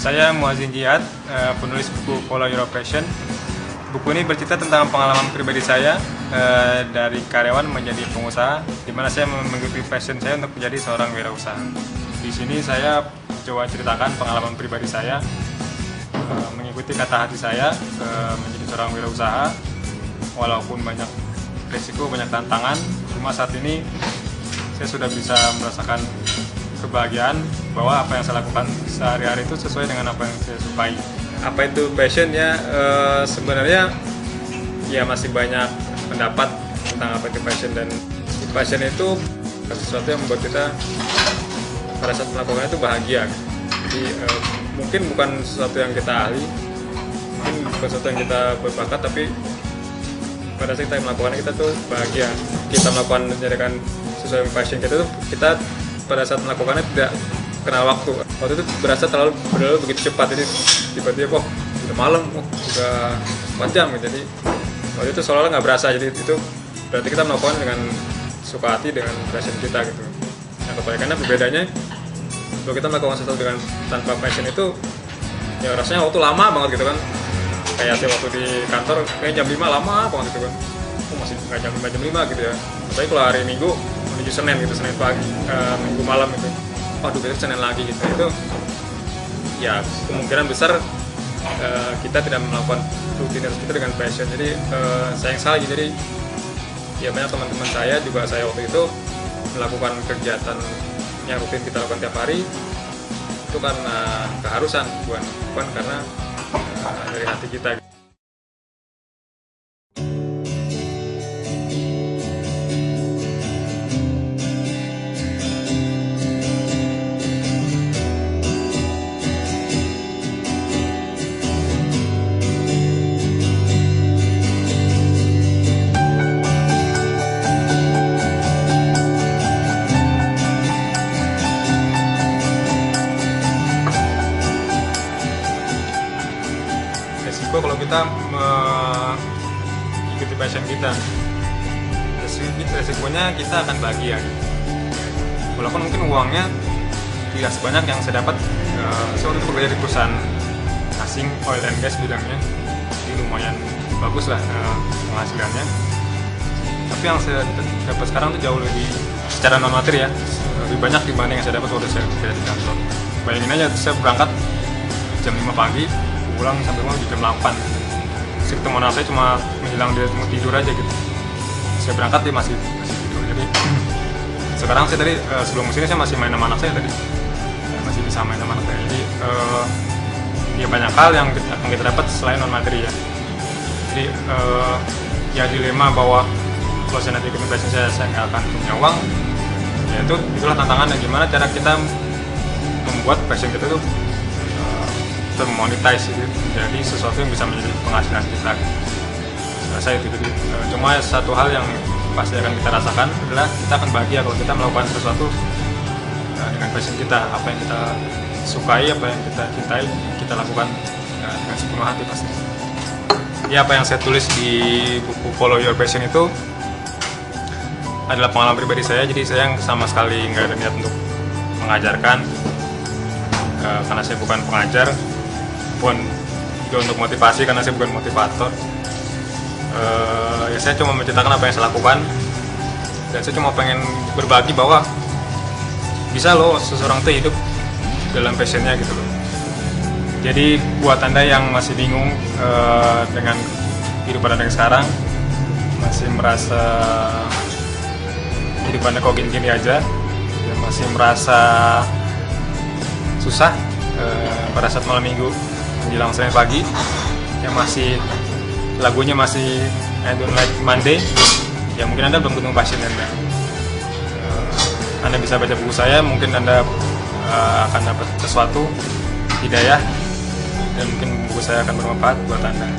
Saya Muazzin Jihad, penulis buku Follow Your Passion. Buku ini bercerita tentang pengalaman pribadi saya dari karyawan menjadi pengusaha, di mana saya mengikuti passion saya untuk menjadi seorang wirausaha. Di sini saya coba ceritakan pengalaman pribadi saya, mengikuti kata hati saya menjadi seorang wirausaha, walaupun banyak risiko, banyak tantangan. Cuma saat ini saya sudah bisa merasakan kebahagiaan bahwa apa yang saya lakukan sehari-hari itu sesuai dengan apa yang saya sukai. Apa itu passion ya? Sebenarnya ya masih banyak pendapat tentang apa itu passion, dan passion itu sesuatu yang membuat kita pada saat melakukannya itu bahagia. Jadi mungkin bukan sesuatu yang kita ahli, mungkin bukan sesuatu yang kita berbakat, tapi pada saat kita melakukannya kita tuh bahagia. Kita melakukan menjadikan sesuai dengan passion kita tuh, kita pada saat melakukannya tidak kenal waktu. Waktu itu berasa berlalu begitu cepat, jadi tiba-tiba udah malam, udah 4 jam gitu. Jadi waktu itu seolah-olah nggak berasa, jadi itu berarti kita melakukan dengan suka hati, dengan passion kita gitu. Nah, kebalikannya, bedanya kalau kita melakukan sesuatu dengan tanpa passion itu ya rasanya waktu lama banget gitu kan. Kayak saya waktu di kantor kayak jam 5 lama banget gitu kan, masih nggak jam 5 jam 5 gitu ya. Tapi kalau hari Minggu menuju Senin gitu, Senin pagi, Minggu malam gitu, waduh besok Senin lagi gitu. Itu ya kemungkinan besar kita tidak melakukan rutinitas kita dengan passion. Jadi sayang sekali. Jadi ya banyak teman-teman saya juga, saya waktu itu melakukan kegiatan yang rutin kita lakukan tiap hari itu karena keharusan, bukan karena dari hati kita. Resiko kalau kita mengikuti passion kita, resikonya kita akan bahagia. Walaupun mungkin uangnya tidak sebanyak yang saya dapat saya waktu itu bekerja di perusahaan asing oil and gas bidangnya, jadi lumayan bagus lah penghasilannya. Tapi yang saya dapat sekarang itu jauh lebih secara non materi ya, lebih banyak dibanding yang saya dapat waktu saya bekerja di kantor. Bayangin aja, saya berangkat jam 5 pagi, pulang sampai rumah jam 8. Terus ketemu anak saya cuma menjelang dia mau tidur aja gitu. Saya berangkat dia masih tidur. Jadi sekarang saya tadi sebelum kesini saya masih main sama anak saya tadi. Saya masih bisa main sama anak saya. Jadi ya banyak hal yang akan kita dapat selain non materi ya. Jadi ya dilema bahwa kalau saya nanti ikut passion saya nggak akan punya uang. Ya itulah tantangannya, gimana cara kita membuat passion kita tuh monetize itu jadi sesuatu yang bisa menjadi penghasilan kita. Saya itu jadi cuma satu hal yang pasti akan kita rasakan adalah kita akan bahagia kalau kita melakukan sesuatu dengan passion kita, apa yang kita sukai, apa yang kita cintai, kita lakukan dengan sepenuh hati pasti. Ya, apa yang saya tulis di buku Follow Your Passion itu adalah pengalaman pribadi saya. Jadi saya sama sekali nggak ada niat untuk mengajarkan, karena saya bukan pengajar, pun juga untuk motivasi karena saya bukan motivator. Ya saya cuma menceritakan apa yang saya lakukan, dan saya cuma pengen berbagi bahwa bisa loh seseorang tuh hidup dalam passionnya gitu loh. Jadi buat Anda yang masih bingung dengan kehidupan Anda yang sekarang, masih merasa hidup Anda kok gini-gini aja, dan masih merasa susah pada saat malam minggu menjelang Senin pagi, yang masih lagunya masih I Don't Like Monday, ya mungkin Anda belum ketemu passion Anda. Anda bisa baca buku saya, mungkin Anda akan dapat sesuatu hidayah, dan mungkin buku saya akan bermanfaat buat Anda.